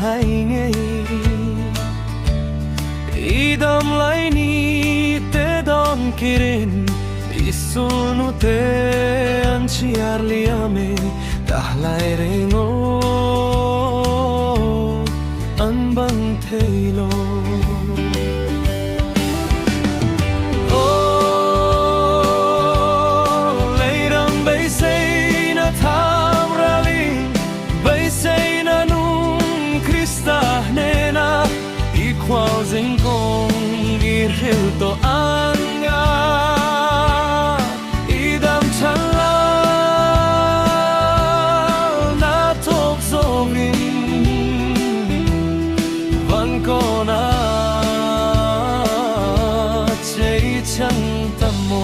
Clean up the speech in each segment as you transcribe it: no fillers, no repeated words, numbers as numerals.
hay nghe idam lai ni te don kirin isunu te anchiar liame tahlai rengo anbang theilo Qual zengkong iril to anga idam chala na tok zovin van kona chei chang tamo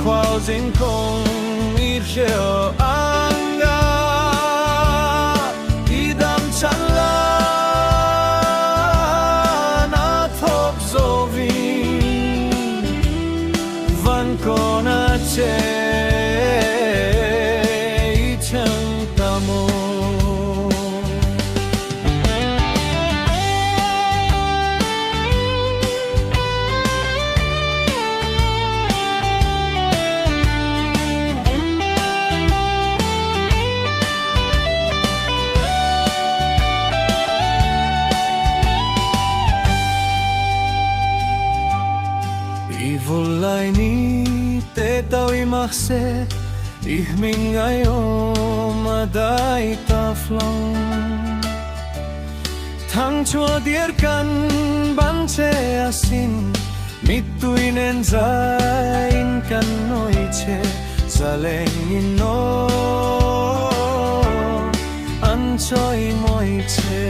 Qual zengkong iril anga idam chala na thop zovin van kona chei chang tamo Volay ni te tao imakse ihming ngayon maday taflong thang chua dier kan ban che asin mituin en zain kan noi che saleng ino an choi moi che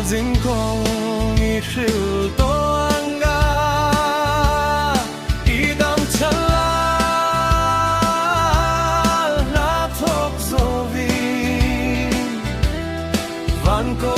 zengkong iril to anga idam chala na thok zovin van ko